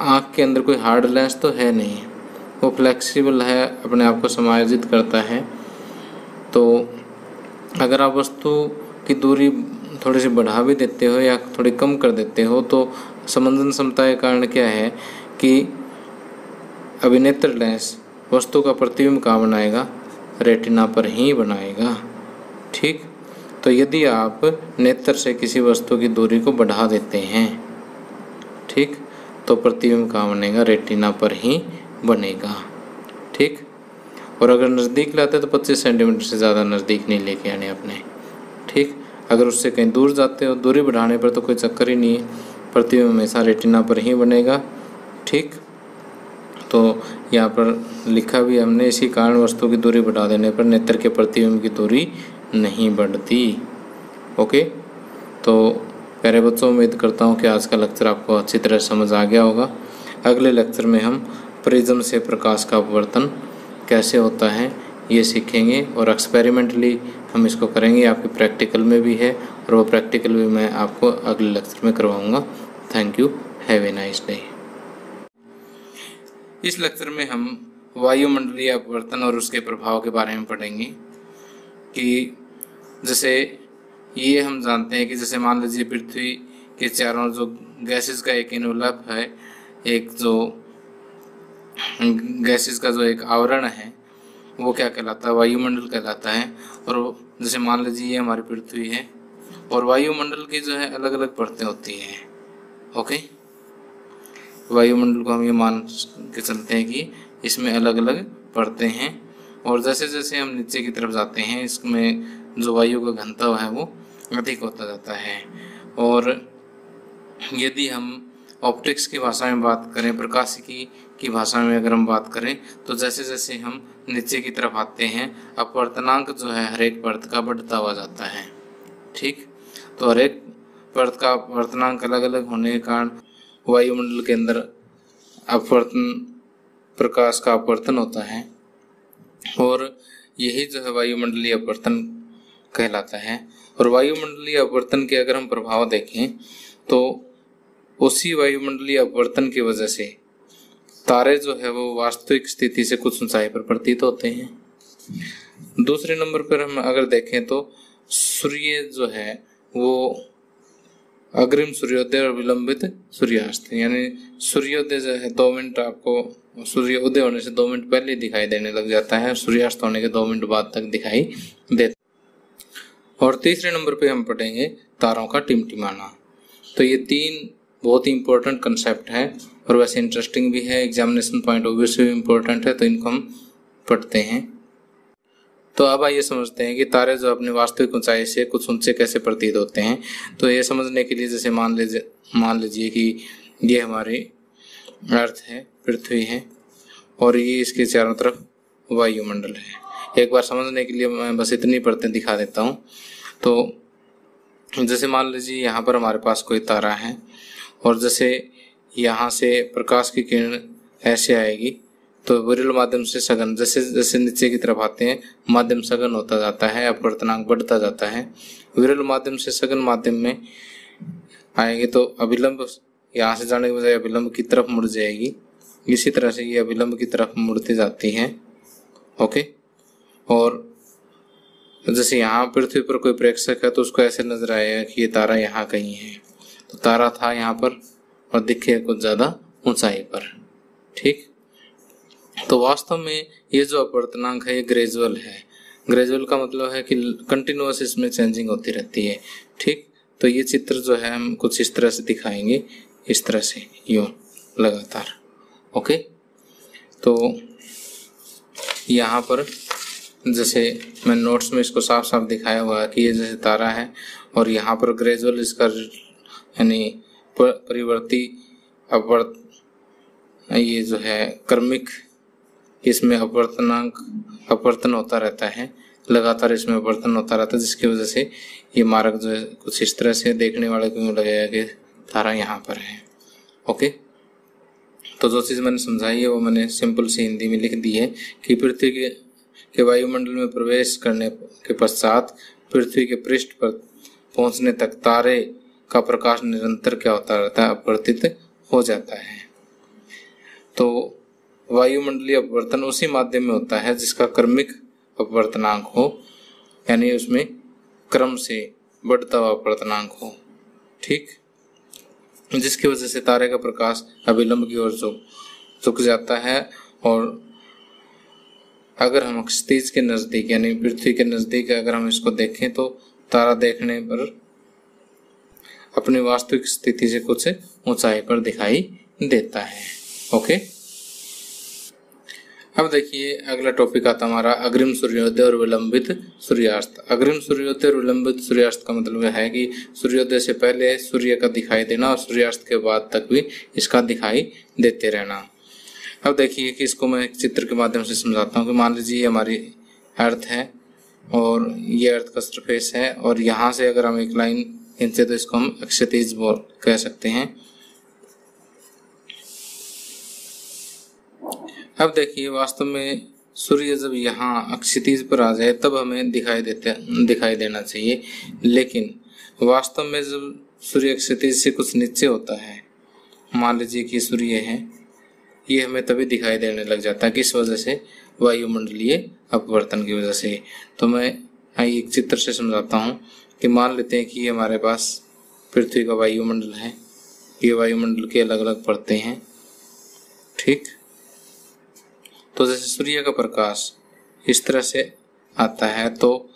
आँख के अंदर कोई हार्ड लेंस तो है नहीं, वो फ्लेक्सिबल है, अपने आप को समायोजित करता है। तो अगर आप वस्तु की दूरी थोड़ी सी बढ़ा भी देते हो या थोड़ी कम कर देते हो तो संवेदन क्षमता के कारण क्या है कि अभिनेत्र लेंस वस्तु का प्रतिबिंब कहाँ बनाएगा, रेटिना पर ही बनाएगा। ठीक, तो यदि आप नेत्र से किसी वस्तु की दूरी को बढ़ा देते हैं, ठीक, तो प्रतिबिंब कहाँ बनेगा, रेटिना पर ही बनेगा। ठीक, और अगर नज़दीक लाते तो 25 सेंटीमीटर से ज़्यादा नज़दीक नहीं लेके आने अपने। ठीक, अगर उससे कहीं दूर जाते हो, दूरी बढ़ाने पर तो कोई चक्कर ही नहीं है, प्रतिबिंब हमेशा रेटिना पर ही बनेगा। ठीक, तो यहाँ पर लिखा भी हमने, इसी कारण वस्तु की दूरी बढ़ा देने पर नेत्र के प्रतिबिंब की दूरी नहीं बढ़ती। ओके, तो प्यारे बच्चों, उम्मीद करता हूँ कि आज का लेक्चर आपको अच्छी तरह समझ आ गया होगा। अगले लेक्चर में हम प्रिज्म से प्रकाश का अपवर्तन कैसे होता है ये सीखेंगे और एक्सपेरिमेंटली हम इसको करेंगे। आपकी प्रैक्टिकल में भी है और वो प्रैक्टिकल भी मैं आपको अगले लेक्चर में करवाऊँगा। Thank you, have a nice day. इस लेक्चर में हम वायुमंडलीय अपवर्तन और उसके प्रभाव के बारे में पढ़ेंगे। कि जैसे ये हम जानते हैं कि जैसे मान लीजिए पृथ्वी के चारों जो गैसेस का एक इनवलप है, एक जो गैसेस का जो एक आवरण है वो क्या कहलाता है, वायुमंडल कहलाता है। और जैसे मान लीजिए ये हमारी पृथ्वी है और वायुमंडल की जो है अलग अलग परतें होती हैं। ओके, वायुमंडल को हम ये मान के चलते हैं कि इसमें अलग अलग परतें हैं और जैसे जैसे हम नीचे की तरफ जाते हैं इसमें जो वायु का घनत्व है वो अधिक होता जाता है। और यदि हम ऑप्टिक्स की भाषा में बात करें, प्रकाशिकी की भाषा में अगर हम बात करें, तो जैसे जैसे हम नीचे की तरफ आते हैं अपवर्तनांक जो है हर एक परत का बढ़ता हुआ जाता है। ठीक, तो हर एक परत का अपवर्तनांक अलग अलग होने के कारण वायुमंडल के अंदर अपवर्तन, प्रकाश का अपवर्तन होता है और यही जो है वायुमंडलीय अपवर्तन कहलाता है। और वायुमंडलीय अपवर्तन के अगर हम प्रभाव देखें तो उसी वायुमंडलीय अपवर्तन की वजह से तारे जो है वो वास्तविक स्थिति से कुछ ऊंचाई पर प्रतीत होते हैं। दूसरे नंबर पर हम अगर देखें तो सूर्य जो है वो अग्रिम सूर्योदय और विलंबित सूर्यास्त, यानी सूर्योदय जो है 2 मिनट आपको सूर्य उदय होने से 2 मिनट पहले दिखाई देने लग जाता है, सूर्यास्त होने के 2 मिनट बाद तक दिखाई देता। और तीसरे नंबर पे हम पढ़ेंगे तारों का टिमटिमाना। तो ये 3 बहुत ही इंपॉर्टेंट कंसेप्ट है और वैसे इंटरेस्टिंग भी है, एग्जामिनेशन पॉइंट ऑफ व्यू से भी इम्पोर्टेंट है, तो इनको हम पढ़ते हैं। तो अब आइए समझते हैं कि तारे जो अपनी वास्तविक ऊंचाई से कुछ ऊंचे कैसे प्रतीत होते हैं। तो ये समझने के लिए जैसे मान लीजिए कि ये हमारी अर्थ है, पृथ्वी है और ये इसके चारों तरफ वायुमंडल है। एक बार समझने के लिए मैं बस इतनी परतें दिखा देता हूँ। तो जैसे मान लीजिए यहाँ पर हमारे पास कोई तारा है और जैसे यहाँ से प्रकाश की किरण ऐसे आएगी तो विरल माध्यम से सघन, जैसे जैसे नीचे की तरफ आते हैं माध्यम सघन होता जाता है, अपवर्तनांक बढ़ता जाता है। विरल माध्यम से सघन माध्यम में आएंगे तो अभिलंब यहाँ से जाने के बजाय अभिलंब की तरफ मुड़ जाएगी। इसी तरह से ये अभिलंब की तरफ मुड़ती जाती है। ओके, और जैसे यहाँ पृथ्वी पर कोई प्रेक्षक है तो उसको ऐसे नजर आएगा कि ये तारा यहाँ कहीं है, तो तारा था यहाँ पर और दिखे कुछ ज़्यादा ऊंचाई पर। ठीक, तो वास्तव में ये जो अपवर्तनांक है ये ग्रेजुअल है। ग्रेजुअल का मतलब है कि कंटिन्यूअस इसमें चेंजिंग होती रहती है। ठीक, तो ये चित्र जो है हम कुछ इस तरह से दिखाएंगे, इस तरह से यूं लगातार। ओके, तो यहाँ पर जैसे मैं नोट्स में इसको साफ साफ दिखाया हुआ है कि ये जैसे तारा है और यहाँ पर ग्रेजुअल इसका यानी परिवर्ती ये जो है क्रमिक, इसमें अपवर्तन होता रहता है, लगातार इसमें अपवर्तन होता रहता है, जिसकी वजह से ये मार्ग जो है कुछ इस तरह से देखने वाले को यूँ लगेगा कि तारा यहाँ पर है। ओके, तो जो चीज़ मैंने समझाई है वो मैंने सिंपल सी हिंदी में लिख दी है कि पृथ्वी के वायुमंडल में प्रवेश करने के पश्चात पृथ्वी के पृष्ठ पर पहुंचने तक तारे का प्रकाश निरंतर क्या होता रहता है, अपवर्तित हो जाता है। तो वायुमंडलीय अपवर्तन उसी माध्यम में होता है जिसका क्रमिक अपवर्तनांक हो, यानी उसमें क्रम से बढ़ता हुआ अपवर्तनांक हो। ठीक, जिसकी वजह से तारे का प्रकाश अभिलंब की ओर झुक जाता है और अगर हम क्षितिज के नज़दीक यानी पृथ्वी के नज़दीक अगर हम इसको देखें तो तारा देखने पर अपनी वास्तविक स्थिति से कुछ ऊंचाई पर दिखाई देता है। ओके, अब देखिए अगला टॉपिक आता हमारा अग्रिम सूर्योदय और विलंबित सूर्यास्त। अग्रिम सूर्योदय और विलंबित सूर्यास्त का मतलब है कि सूर्योदय से पहले सूर्य का दिखाई देना और सूर्यास्त के बाद तक भी इसका दिखाई देते रहना। अब देखिए कि इसको मैं एक चित्र के माध्यम से समझाता हूँ कि मान लीजिए ये हमारी अर्थ है और ये अर्थ का सरफेस है और यहाँ से अगर हम एक लाइन खींचे तो इसको हम क्षैतिज कह सकते हैं। अब देखिए वास्तव में सूर्य जब यहाँ क्षितिज पर आ जाए तब हमें दिखाई देना चाहिए, लेकिन वास्तव में जब सूर्य क्षितिज से कुछ नीचे होता है, मान लीजिए कि सूर्य है, ये हमें तभी दिखाई देने लग जाता है। किस वजह से? वायुमंडलीय अपवर्तन की वजह से। तो मैं एक चित्र से समझाता हूँ कि मान लेते हैं कि ये हमारे पास पृथ्वी का वायुमंडल है, ये वायुमंडल के अलग अलग परतें हैं। ठीक, तो जैसे सूर्य का प्रकाश इस तरह से आता है तो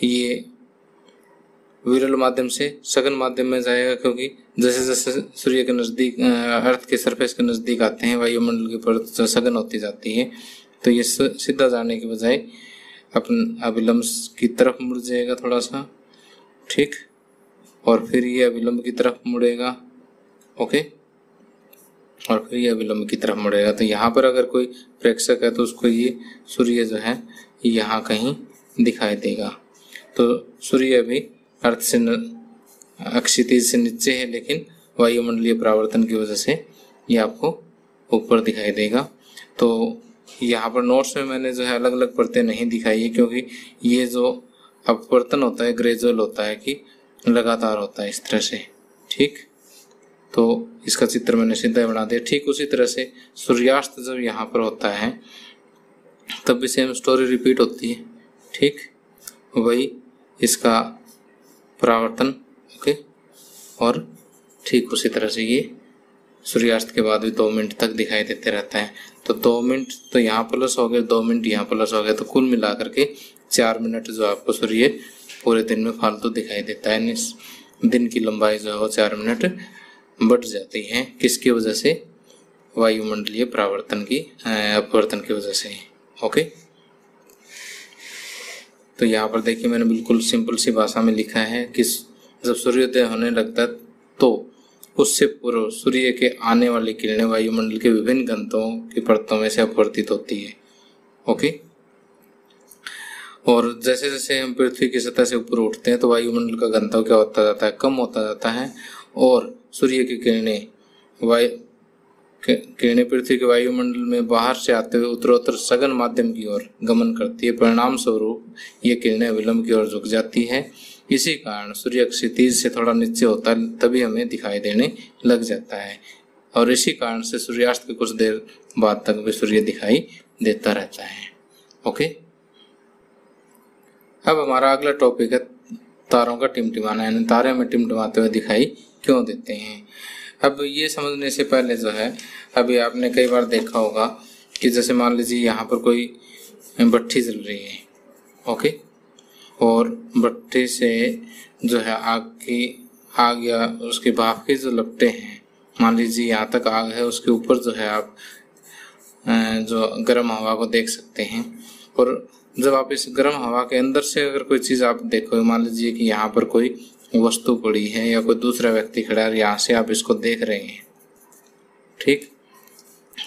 ये विरल माध्यम से सघन माध्यम में जाएगा, क्योंकि जैसे जैसे सूर्य के नज़दीक अर्थ के सरफेस के नज़दीक आते हैं वायुमंडल की परत सघन होती जाती है, तो ये सीधा जाने के बजाय अपन अभिलंब की तरफ मुड़ जाएगा थोड़ा सा। ठीक, और फिर ये अभिलंब की तरफ मुड़ेगा। ओके, और फिर ये अभिलंब की तरफ मुड़ेगा। तो यहाँ पर अगर कोई प्रेक्षक है तो उसको ये सूर्य जो है यहाँ कहीं दिखाई देगा। तो सूर्य अभी अर्थ से क्षितिज से नीचे है, लेकिन वायुमंडलीय परावर्तन की वजह से ये आपको ऊपर दिखाई देगा। तो यहाँ पर नोट्स में मैंने जो है अलग अलग परतें नहीं दिखाई है, क्योंकि ये जो अपवर्तन होता है ग्रेजुअल होता है कि लगातार होता है इस तरह से। ठीक, तो इसका चित्र मैंने सीधा बना दिया। ठीक उसी तरह से सूर्यास्त जब यहाँ पर होता है तब भी सेम स्टोरी रिपीट होती है। ठीक, वही इसका परावर्तन। ओके, और ठीक उसी तरह से ये सूर्यास्त के बाद भी 2 मिनट तक दिखाई देते रहता है। तो 2 मिनट तो यहाँ प्लस हो गए, 2 मिनट यहाँ प्लस हो गए, तो कुल मिलाकर के 4 मिनट जो आपको सूर्य पूरे दिन में फालतू दिखाई देता है। दिन की लंबाई जो है वो 4 मिनट बढ़ जाती है। किसकी वजह से? वायुमंडलीय परावर्तन की अपवर्तन की वजह से। ओके, तो यहाँ पर देखिए मैंने बिल्कुल सिंपल सी भाषा में लिखा है कि जब सूर्योदय होने लगता है तो उससे पूर्व सूर्य के आने वाली किरणें वायुमंडल के विभिन्न घनत्वों की परतों में से अपवर्तित होती है। ओके, और जैसे जैसे हम पृथ्वी की सतह से ऊपर उठते हैं तो वायुमंडल का घनत्व क्या होता जाता है? कम होता जाता है, और सूर्य की किरणें पृथ्वी के वायुमंडल में बाहर से आते हुए उत्तरोत्तर सघन माध्यम की ओर गमन करती है। परिणाम स्वरूप ये किरणें विलंब की ओर झुक जाती है। इसी कारण सूर्य क्षितिज से थोड़ा नीचे होता है तभी हमें दिखाई देने लग जाता है, और इसी कारण से सूर्यास्त के कुछ देर बाद तक भी सूर्य दिखाई देता रहता है। ओके, अब हमारा अगला टॉपिक है तारों का टिमटिमाना, यानी तारे में टिमटिमाते हुए दिखाई क्यों देते हैं। अब ये समझने से पहले जो है, अभी आपने कई बार देखा होगा कि जैसे मान लीजिए यहाँ पर कोई भट्ठी जल रही है, ओके, और भट्टी से जो है आग या उसके भाप के जो लपटे हैं, मान लीजिए यहाँ तक आग है, उसके ऊपर जो है आप जो गर्म हवा को देख सकते हैं। और जब आप इस गर्म हवा के अंदर से अगर कोई चीज़ आप देखो, मान लीजिए कि यहाँ पर कोई वस्तु पड़ी है या कोई दूसरा व्यक्ति खड़ा है, यहाँ से आप इसको देख रहे हैं, ठीक,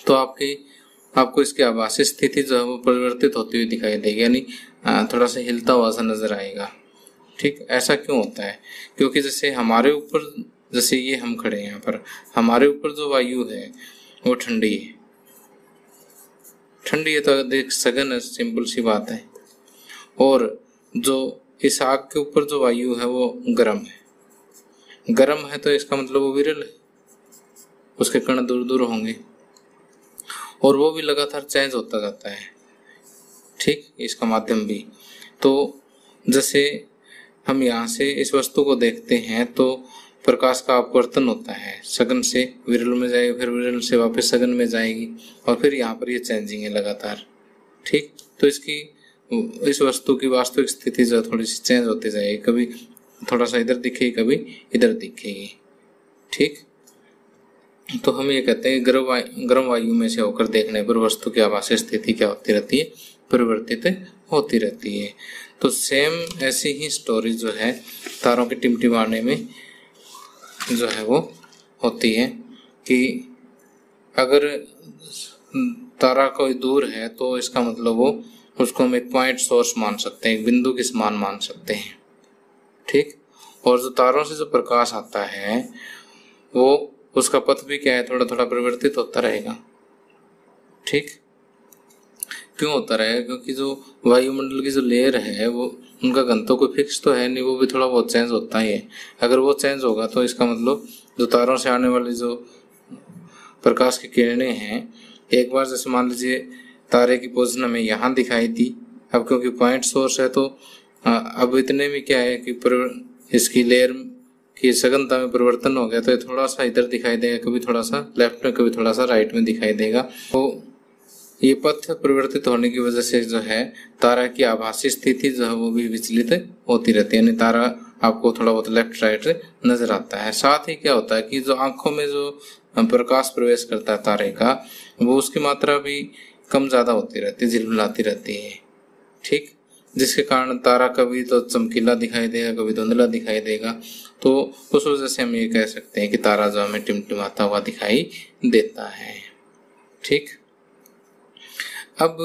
तो आपको इसकी आभासी स्थिति जो है वो परिवर्तित होती हुई दिखाई देगी, यानी थोड़ा सा हिलता हुआ सा नजर आएगा, ठीक। ऐसा क्यों होता है? क्योंकि जैसे हमारे ऊपर, जैसे ये हम खड़े हैं यहाँ पर, हमारे ऊपर जो वायु है वो ठंडी है, ठंडी है तो देख सघन है, सिंपल सी बात है। और जो इस आग के ऊपर जो वायु है वो गर्म है, गर्म है तो इसका मतलब वो विरल है, उसके कण दूर दूर होंगे और वो भी लगातार चेंज होता जाता है, ठीक, इसका माध्यम भी। तो जैसे हम यहाँ से इस वस्तु को देखते हैं तो प्रकाश का अपवर्तन होता है, सघन से विरल में जाएगी, फिर विरल से वापस सघन में जाएगी और फिर यहाँ पर ये चेंजिंग है लगातार, ठीक। तो इस वस्तु की वास्तविक स्थिति जो थोड़ी सी चेंज होती जाएगी, कभी थोड़ा सा इधर दिखेगी, कभी इधर दिखेगी, ठीक। तो हम ये कहते हैं गर्म वायु में से होकर देखने पर वस्तु की आभासी स्थिति क्या होती रहती है, परिवर्तित होती रहती है। तो सेम ऐसी ही स्टोरी जो है तारों के टिमटिमाने में जो है वो होती है कि अगर तारा कोई दूर है तो इसका मतलब वो उसको हम एक पॉइंट सोर्स मान सकते हैं, एक बिंदु के समान मान सकते हैं, ठीक। और जो तारों से जो प्रकाश आता है वो उसका पथ भी क्या है, थोड़ा थोड़ा परिवर्तित होता रहेगा, ठीक। क्यों होता रहेगा? क्योंकि जो वायुमंडल की जो लेयर है वो उनका घनत्व कोई फिक्स तो है नहीं, वो भी थोड़ा बहुत चेंज होता ही है। अगर वो चेंज होगा तो इसका मतलब जो तारों से आने वाली जो प्रकाश की किरणें हैं, एक बार जैसे मान लीजिए तारे की पोजीशन हमें यहाँ दिखाई दी, अब क्योंकि पॉइंट सोर्स है तो अब इतने में क्या है कि इसकी लेयर की सघनता में परिवर्तन हो गया, तो ये थोड़ा सा इधर दिखाई देगा, कभी थोड़ा सा लेफ्ट में, कभी थोड़ा सा राइट में दिखाई देगा। तो ये पथ परिवर्तित होने की वजह से जो है तारा की आभासी स्थिति जो है वो भी विचलित होती रहती है, यानी तारा आपको थोड़ा बहुत लेफ्ट राइट नजर आता है। साथ ही क्या होता है कि जो आंखों में जो प्रकाश प्रवेश करता है तारे का, वो उसकी मात्रा भी कम ज्यादा होती रहती है, झिलमिलाती रहती है, ठीक, जिसके कारण तारा कभी तो चमकीला दिखाई देगा, कभी धुंधला दिखाई देगा। तो उस वजह से हम ये कह सकते हैं कि तारा जो हमें टिमटिमाता हुआ दिखाई देता है, ठीक। अब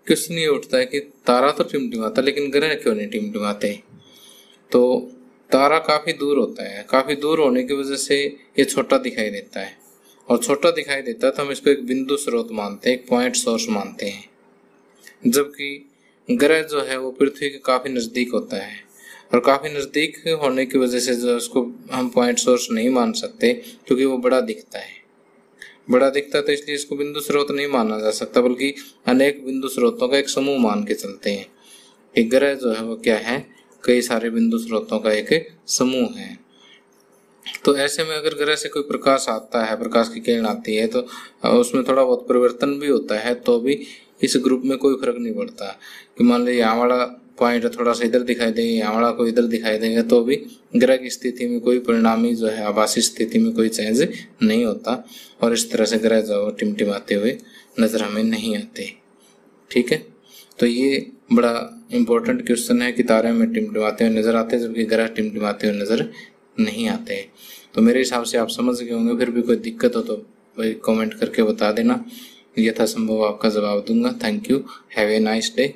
क्वेश्चन ये उठता है कि तारा तो टिमटिमाता, लेकिन ग्रह क्यों नहीं टिमटिमाते? तो तारा काफी दूर होता है, काफी दूर होने की वजह से ये छोटा दिखाई देता है, और छोटा दिखाई देता है तो हम इसको एक बिंदु स्रोत मानते हैं, एक पॉइंट सोर्स मानते हैं। जबकि ग्रह जो है वो पृथ्वी के काफी नजदीक होता है, और काफी नजदीक होने की वजह से जो उसको हम पॉइंट सोर्स नहीं मान सकते, क्योंकि वो बड़ा दिखता है, तो इसलिए इसको बिंदु स्रोत नहीं माना जा सकता, बल्कि अनेक बिंदु स्रोतों का एक समूह मान के चलते हैं। एक ग्रह जो है वो क्या है, कई सारे बिंदु स्रोतों का एक समूह है। तो ऐसे में अगर ग्रह से कोई प्रकाश आता है, प्रकाश की किरण आती है, तो उसमें थोड़ा बहुत परिवर्तन भी होता है, तो भी इस ग्रुप में कोई फर्क नहीं पड़ता कि मान लीजिए यहाँ वाला पॉइंट थोड़ा सा इधर दिखाई देगा, यहाँ वाला कोई इधर दिखाई देगा, तो भी ग्रह की स्थिति में कोई परिणामी जो है आभासी स्थिति में कोई चेंज नहीं होता, और इस तरह से ग्रह जो है टिमटिमाते हुए नजर हमें नहीं आते, ठीक है। तो ये बड़ा इम्पोर्टेंट क्वेश्चन है कि तारे में टिमटिमाते हुए नजर आते हैं, जबकि ग्रह टिमटिमाते हुए नजर नहीं आते। तो मेरे हिसाब से आप समझ गए होंगे, फिर भी कोई दिक्कत हो तो भाई कमेंट करके बता देना, यथासंभव आपका जवाब दूंगा। Thank you, have a nice day.